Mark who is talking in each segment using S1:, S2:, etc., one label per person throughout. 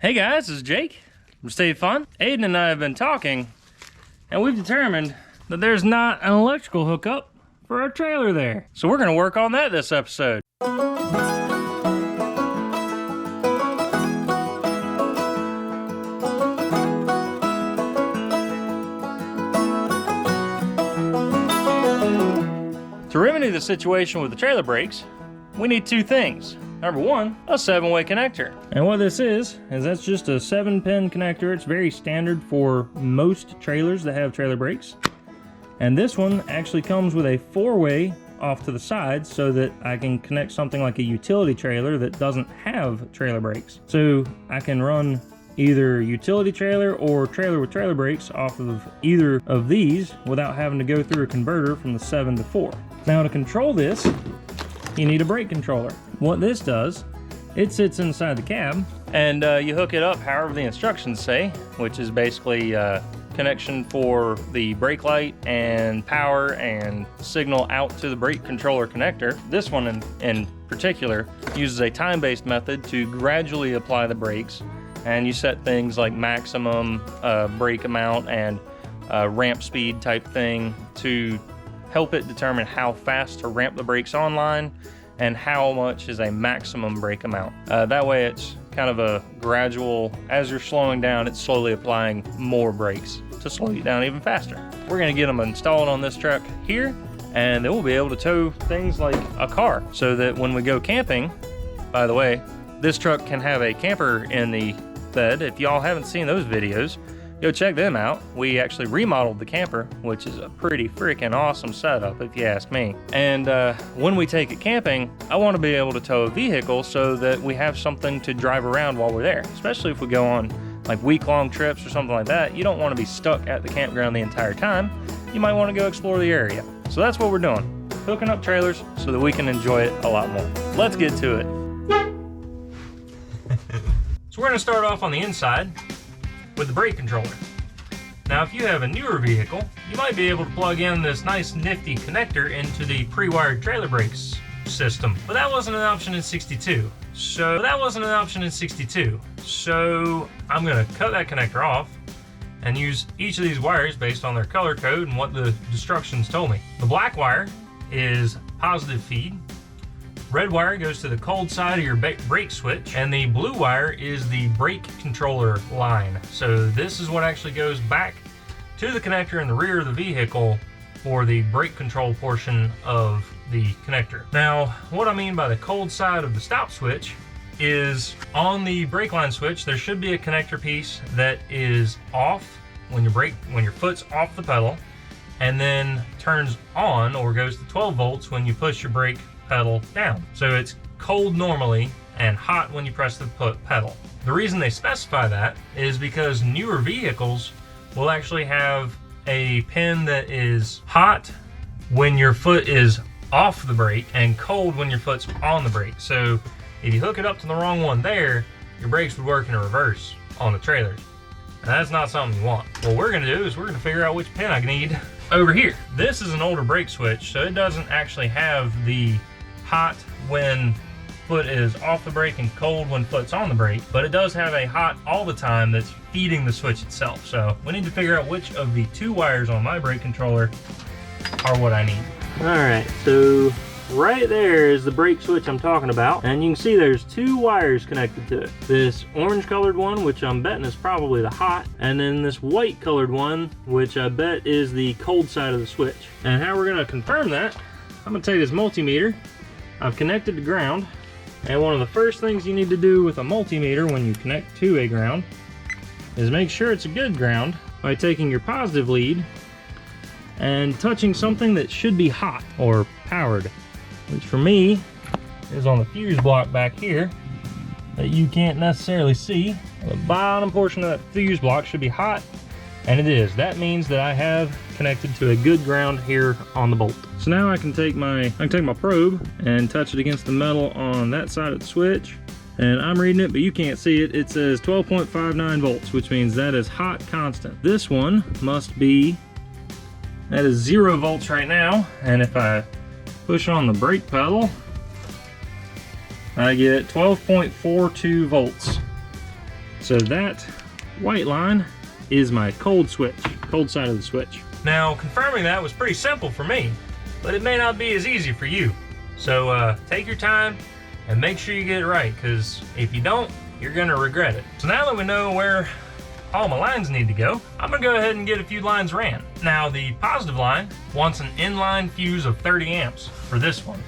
S1: Hey guys, this is Jake from Stay Fun. Aiden and I have been talking, and we've determined that there's not an electrical hookup for our trailer there. So we're gonna work on that this episode. To remedy the situation with the trailer brakes, we need two things. Number one, a 7-way connector. And what this is that's just a 7-pin connector. It's very standard for most trailers that have trailer brakes. And this one actually comes with a 4-way off to the side so that I can connect something like a utility trailer that doesn't have trailer brakes. So I can run either utility trailer or trailer with trailer brakes off of either of these without having to go through a converter from the 7 to 4. Now to control this, you need a brake controller. What this does, it sits inside the cab and you hook it up however the instructions say, which is basically connection for the brake light and power and signal out to the brake controller connector. This one in particular uses a time-based method to gradually apply the brakes, and you set things like maximum brake amount and ramp speed type thing to help it determine how fast to ramp the brakes online and how much is a maximum brake amount. That way it's kind of a gradual, as you're slowing down, it's slowly applying more brakes to slow you down even faster. We're gonna get them installed on this truck here, and then we'll be able to tow things like a car, so that when we go camping, by the way, this truck can have a camper in the bed. If y'all haven't seen those videos, go check them out. We actually remodeled the camper, which is a pretty freaking awesome setup if you ask me. And when we take it camping, I want to be able to tow a vehicle so that we have something to drive around while we're there, especially if we go on like week-long trips or something like that. You don't want to be stuck at the campground the entire time. You might want to go explore the area. So that's what we're doing, hooking up trailers so that we can enjoy it a lot more. Let's get to it. So we're going to start off on the inside with the brake controller. Now if you have a newer vehicle, you might be able to plug in this nice nifty connector into the pre-wired trailer brakes system, but that wasn't an option in 62. So I'm gonna cut that connector off and use each of these wires based on their color code and what the instructions told me. The black wire is positive feed. Red wire goes to the cold side of your brake switch, and the blue wire is the brake controller line. So this is what actually goes back to the connector in the rear of the vehicle for the brake control portion of the connector. Now, what I mean by the cold side of the stop switch is on the brake line switch, there should be a connector piece that is off when your foot's off the pedal, and then turns on or goes to 12 volts when you push your brake pedal down. So it's cold normally and hot when you press the pedal. The reason they specify that is because newer vehicles will actually have a pin that is hot when your foot is off the brake and cold when your foot's on the brake. So if you hook it up to the wrong one there, your brakes would work in reverse on the trailers. And that's not something you want. What we're gonna do is we're gonna figure out which pin I need over here. This is an older brake switch, so it doesn't actually have the hot when foot is off the brake and cold when foot's on the brake, but it does have a hot all the time that's feeding the switch itself. So we need to figure out which of the two wires on my brake controller are what I need. All right, so right there is the brake switch I'm talking about, and you can see there's two wires connected to it. This orange colored one, which I'm betting is probably the hot, and then this white colored one, which I bet is the cold side of the switch. And how we're gonna confirm that, I'm gonna take this multimeter. I've connected to ground, and one of the first things you need to do with a multimeter when you connect to a ground is make sure it's a good ground by taking your positive lead and touching something that should be hot or powered, which for me is on the fuse block back here that you can't necessarily see. The bottom portion of that fuse block should be hot, and it is. That means that I have connected to a good ground here on the bolt. So now I can take my probe and touch it against the metal on that side of the switch, and I'm reading it, but you can't see it. It says 12.59 volts, which means that is hot constant. This one must be, that is 0 volts right now, and if I push on the brake pedal, I get 12.42 volts. So that white line is my cold switch, cold side of the switch. Now, confirming that was pretty simple for me, but it may not be as easy for you. So take your time and make sure you get it right, because if you don't, you're gonna regret it. So now that we know where all my lines need to go, I'm gonna go ahead and get a few lines ran. Now, the positive line wants an inline fuse of 30 amps for this one.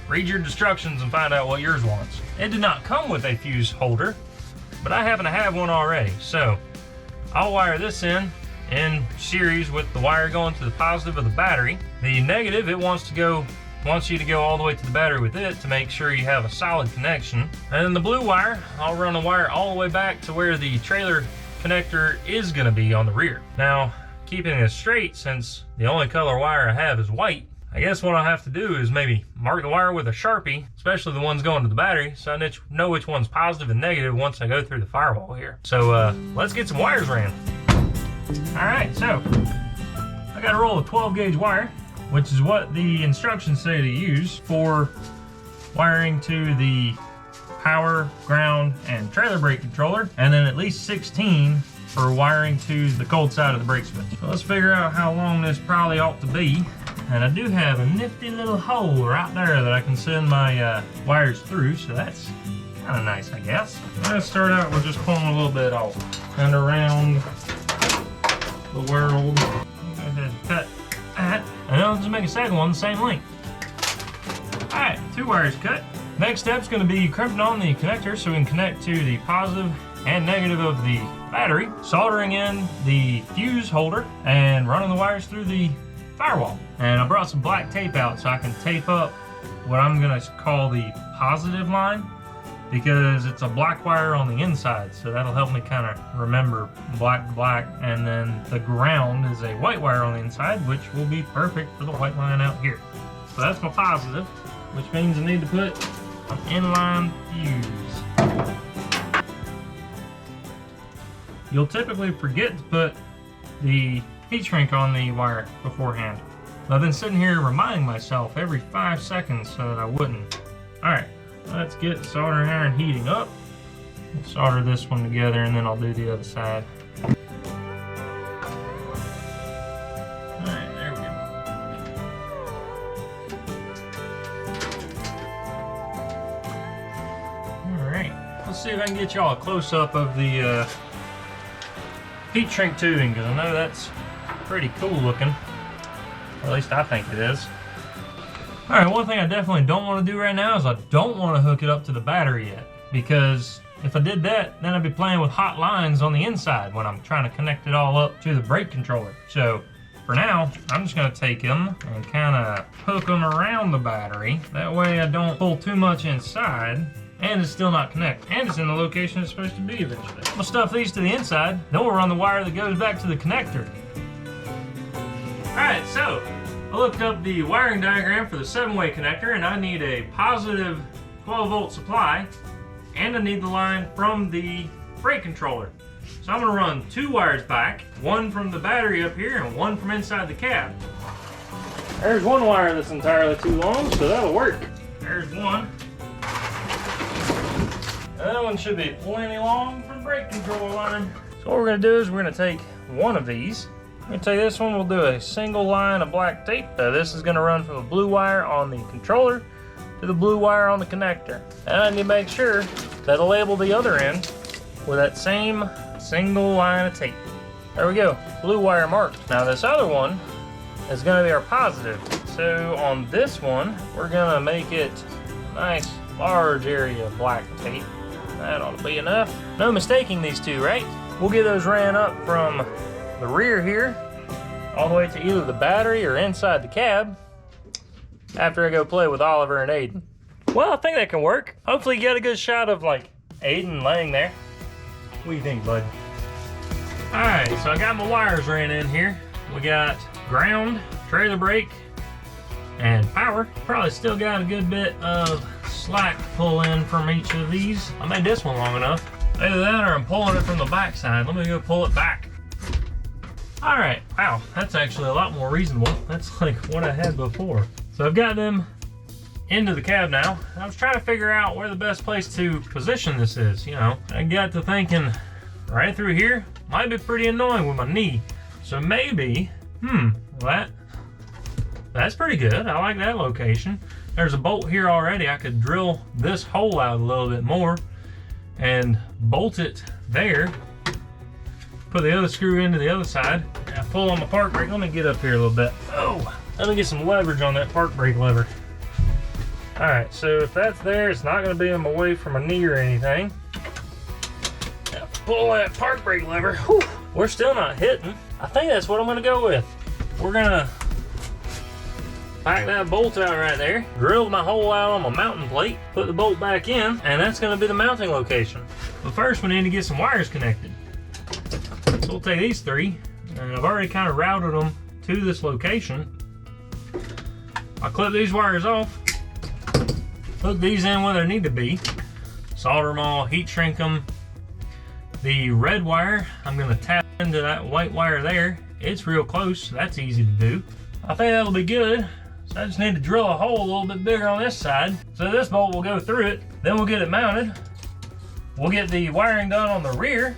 S1: Read your instructions and find out what yours wants. It did not come with a fuse holder, but I happen to have one already. So I'll wire this in series with the wire going to the positive of the battery. The negative, it wants you to go all the way to the battery with it to make sure you have a solid connection. And then the blue wire, I'll run the wire all the way back to where the trailer connector is gonna be on the rear. Now, keeping it straight, since the only color wire I have is white, I guess what I'll have to do is maybe mark the wire with a Sharpie, especially the ones going to the battery, so I know which one's positive and negative once I go through the firewall here. So let's get some wires ran. All right, so I got a roll of 12 gauge wire, which is what the instructions say to use for wiring to the power, ground, and trailer brake controller, and then at least 16 for wiring to the cold side of the brake switch. So let's figure out how long this probably ought to be. And I do have a nifty little hole right there that I can send my wires through, so that's kind of nice, I guess. Let's start out with just pulling a little bit off and around the world. Go ahead and cut that. And then I'll just make a second one the same length. All right, 2 wires cut. Next step's gonna be crimping on the connector so we can connect to the positive and negative of the battery, soldering in the fuse holder, and running the wires through the firewall. And I brought some black tape out so I can tape up what I'm gonna call the positive line, because it's a black wire on the inside, so that'll help me kind of remember black, and then the ground is a white wire on the inside, which will be perfect for the white line out here. So that's my positive, which means I need to put an inline fuse. You'll typically forget to put the heat shrink on the wire beforehand. I've been sitting here reminding myself every 5 seconds so that I wouldn't. All right, let's get the soldering iron heating up. We'll solder this one together and then I'll do the other side. All right, there we go. All right, let's see if I can get y'all a close-up of the heat shrink tubing, because I know that's pretty cool looking. Or at least I think it is. All right, one thing I definitely don't want to do right now is I don't want to hook it up to the battery yet, because if I did that, then I'd be playing with hot lines on the inside when I'm trying to connect it all up to the brake controller. So for now, I'm just going to take them and kind of hook them around the battery. That way I don't pull too much inside, and it's still not connected, and it's in the location it's supposed to be eventually. We'll stuff these to the inside, then we'll run the wire that goes back to the connector. Alright, so I looked up the wiring diagram for the 7-way connector, and I need a positive 12-volt supply, and I need the line from the brake controller. So I'm going to run 2 wires back, one from the battery up here and one from inside the cab. There's one wire that's entirely too long, so that'll work. There's one. That one should be plenty long for the brake control line. So what we're going to do is we're going to take one of these. I'm going to take this one, we'll do a single line of black tape. This is going to run from the blue wire on the controller to the blue wire on the connector. And I need to make sure that I label the other end with that same single line of tape. There we go, blue wire marked. Now this other one is going to be our positive. So on this one, we're going to make it a nice large area of black tape. That ought to be enough. No mistaking these two, right? We'll get those ran up from the rear here all the way to either the battery or inside the cab after I go play with Oliver and Aiden. Well, I think that can work. Hopefully you get a good shot of like Aiden laying there. What do you think, bud? All right, so I got my wires ran in here. We got ground, trailer brake, and power. Probably still got a good bit of slack to pull in from each of these. I made this one long enough. Either that or I'm pulling it from the back side. Let me go pull it back. All right, wow, that's actually a lot more reasonable. That's like what I had before. So I've got them into the cab now. I was trying to figure out where the best place to position this is, you know. I got to thinking, right through here might be pretty annoying with my knee. So maybe, that's pretty good. I like that location. There's a bolt here already. I could drill this hole out a little bit more and bolt it there. Put the other screw into the other side. I pull on my park brake. Let me get up here a little bit. Oh, let me get some leverage on that park brake lever. All right, so if that's there, it's not gonna be in my way from my knee or anything. Now pull that park brake lever. Whew, we're still not hitting. I think that's what I'm gonna go with. We're gonna pack that bolt out right there, drill my hole out on my mounting plate, put the bolt back in, and that's gonna be the mounting location. But first we need to get some wires connected. So we'll take these three, and I've already kind of routed them to this location. I'll clip these wires off, hook these in where they need to be, solder them all, heat shrink them. The red wire, I'm gonna tap into that white wire there. It's real close, so that's easy to do. I think that'll be good. So I just need to drill a hole a little bit bigger on this side. So this bolt will go through it, then we'll get it mounted. We'll get the wiring done on the rear.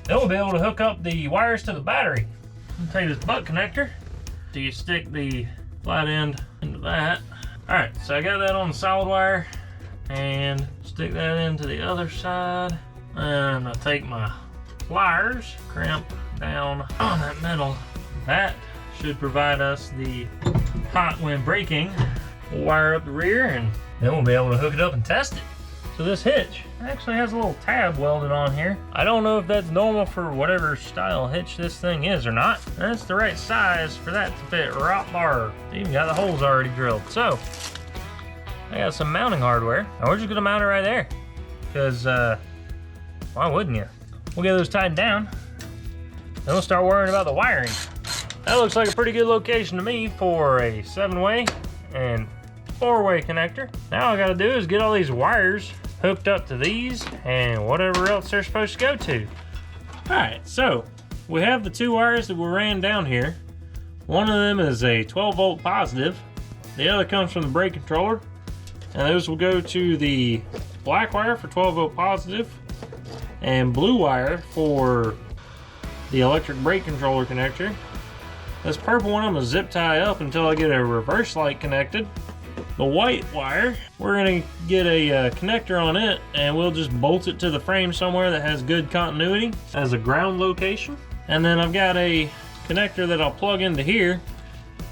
S1: Then we'll be able to hook up the wires to the battery. I'll take this butt connector. So you stick the flat end into that. All right, so I got that on the solid wire and stick that into the other side. And I take my pliers, crimp down on that metal. That should provide us the hot when braking. We'll wire up the rear and then we'll be able to hook it up and test it. So this hitch actually has a little tab welded on here. I don't know if that's normal for whatever style hitch this thing is or not. That's the right size for that to fit right there. It's even got the holes already drilled. So I got some mounting hardware and we're just gonna mount it right there. Because why wouldn't you? We'll get those tightened down. Then we'll start worrying about the wiring. That looks like a pretty good location to me for a 7-way and 4-way connector. Now all I gotta do is get all these wires hooked up to these and whatever else they're supposed to go to. All right, so we have the 2 wires that we ran down here. One of them is a 12-volt positive. The other comes from the brake controller. And those will go to the black wire for 12-volt positive and blue wire for the electric brake controller connector. This purple one I'm gonna zip tie up until I get a reverse light connected. The white wire, we're gonna get a connector on it and we'll just bolt it to the frame somewhere that has good continuity as a ground location. And then I've got a connector that I'll plug into here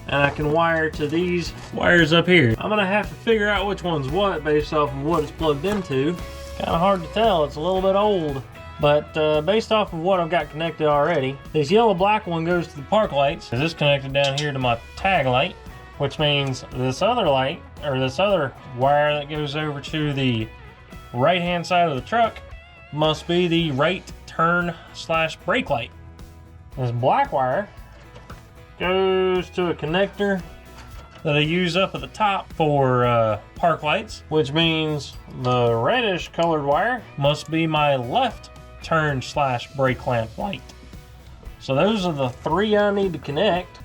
S1: and I can wire to these wires up here. I'm gonna have to figure out which one's what based off of what it's plugged into. Kind of hard to tell, it's a little bit old. But based off of what I've got connected already, this yellow black one goes to the park lights. This is connected down here to my tag light, which means this other light, or this other wire that goes over to the right hand side of the truck must be the right turn / brake light. This black wire goes to a connector that I use up at the top for park lights, which means the reddish colored wire must be my left turn / brake lamp light. So those are the 3 I need to connect.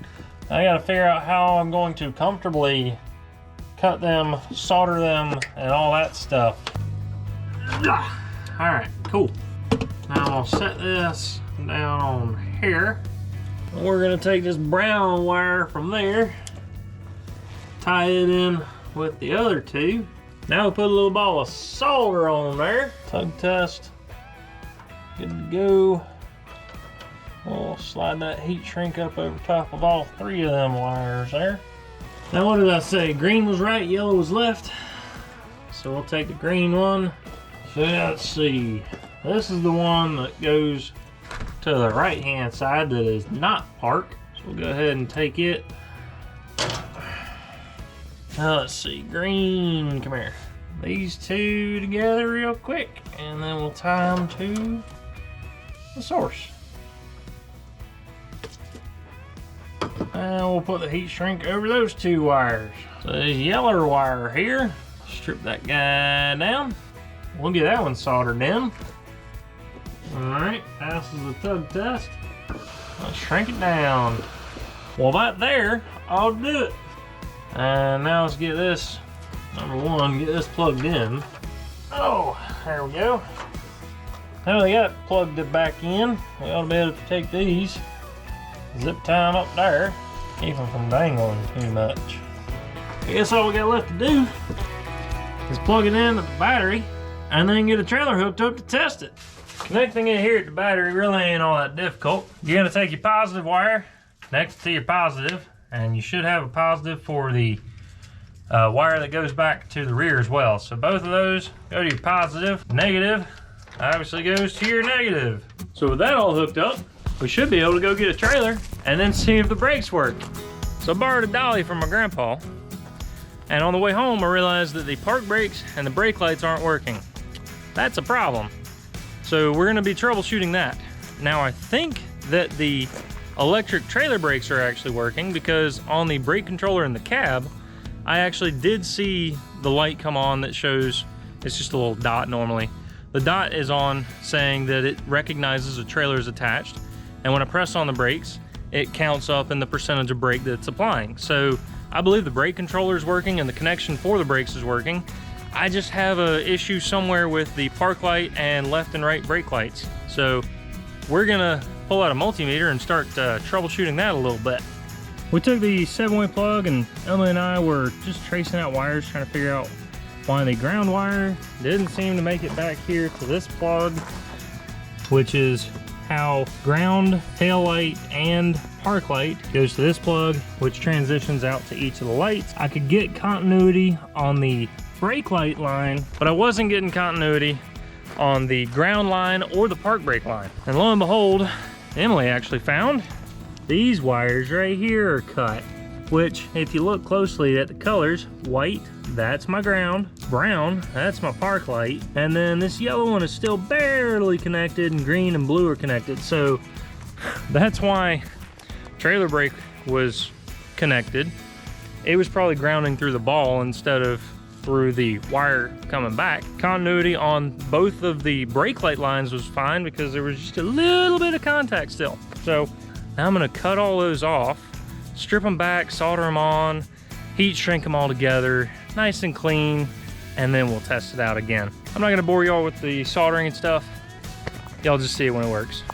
S1: I gotta figure out how I'm going to comfortably cut them, solder them, and all that stuff. All right, cool. Now I'll set this down on here. We're gonna take this brown wire from there, tie it in with the other 2. Now we'll put a little ball of solder on there. Tug test, good to go. We'll slide that heat shrink up over top of all 3 of them wires there. Now what did I say? Green was right, yellow was left. So we'll take the green one. So let's see. This is the one that goes to the right hand side that is not park. So we'll go ahead and take it. Now let's see, green, come here. These 2 together real quick and then we'll tie them to the source. And we'll put the heat shrink over those 2 wires. So this yellow wire here, strip that guy down. We'll get that one soldered in. All right, passes the tug test. Let's shrink it down. Well, that there, I'll do it. And now let's get this, number 1, get this plugged in. Oh, there we go. Now they got plugged it back in. We ought to be able to take these, zip tie them up there, keep them from dangling too much. I guess all we got left to do is plug it in at the battery and then get a trailer hooked up to test it. Connecting it here at the battery really ain't all that difficult. You're gonna take your positive wire next to your positive, and you should have a positive for the wire that goes back to the rear as well. So both of those go to your positive. Negative obviously goes to your negative. So with that all hooked up, we should be able to go get a trailer and then see if the brakes work. So I borrowed a dolly from my grandpa, and on the way home I realized that the park brakes and the brake lights aren't working. That's a problem. So we're gonna be troubleshooting that. Now I think that the electric trailer brakes are actually working, because on the brake controller in the cab, I actually did see the light come on that shows, it's just a little dot normally. The dot is on saying that it recognizes a trailer is attached, and when I press on the brakes, it counts up in the percentage of brake that it's applying. So I believe the brake controller is working and the connection for the brakes is working. I just have an issue somewhere with the park light and left and right brake lights. So we're gonna pull out a multimeter and start troubleshooting that a little bit. We took the 7-way plug, and Emily and I were just tracing out wires, trying to figure out why the ground wire didn't seem to make it back here to this plug, which is how ground, tail light, and park light goes to this plug, which transitions out to each of the lights. I could get continuity on the brake light line, but I wasn't getting continuity on the ground line or the park brake line. And lo and behold, Emily actually found these wires right here are cut, which if you look closely at the colors, white, that's my ground, brown, that's my park light, and then this yellow one is still barely connected, and green and blue are connected. So that's why trailer brake was connected. It was probably grounding through the ball instead of through the wire coming back. Continuity on both of the brake light lines was fine because there was just a little bit of contact still. So now I'm gonna cut all those off, strip them back, solder them on, heat shrink them all together, nice and clean, and then we'll test it out again. I'm not gonna bore y'all with the soldering and stuff. Y'all just see it when it works.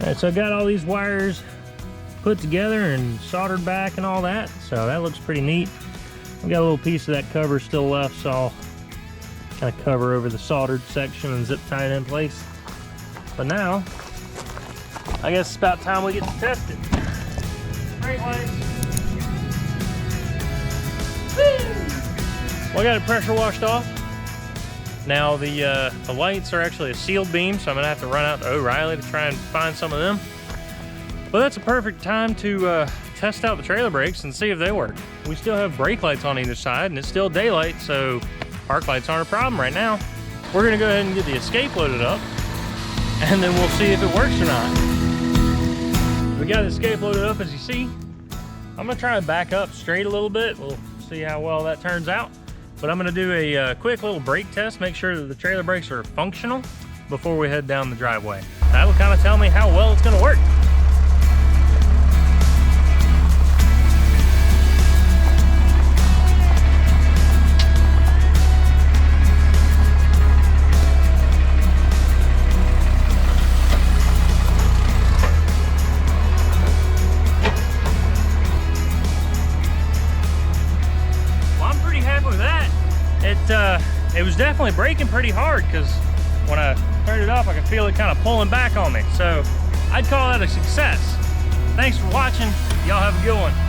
S1: All right, so I got all these wires put together and soldered back and all that, so that looks pretty neat. We got a little piece of that cover still left, so I'll kind of cover over the soldered section and zip tie it in place. But now, I guess it's about time we get to test it. Brake lights. Well, I got it pressure washed off. Now the lights are actually a sealed beam, so I'm gonna have to run out to O'Reilly to try and find some of them. But that's a perfect time to test out the trailer brakes and see if they work. We still have brake lights on either side, and it's still daylight, so park lights aren't a problem right now. We're gonna go ahead and get the escape loaded up, and then we'll see if it works or not. We got the escape loaded up, as you see. I'm gonna try to back up straight a little bit. We'll see how well that turns out. But I'm gonna do a quick little brake test, make sure that the trailer brakes are functional before we head down the driveway. That'll kind of tell me how well it's gonna work. It was definitely braking pretty hard, because when I turned it off, I could feel it kind of pulling back on me. So I'd call that a success. Thanks for watching. Y'all have a good one.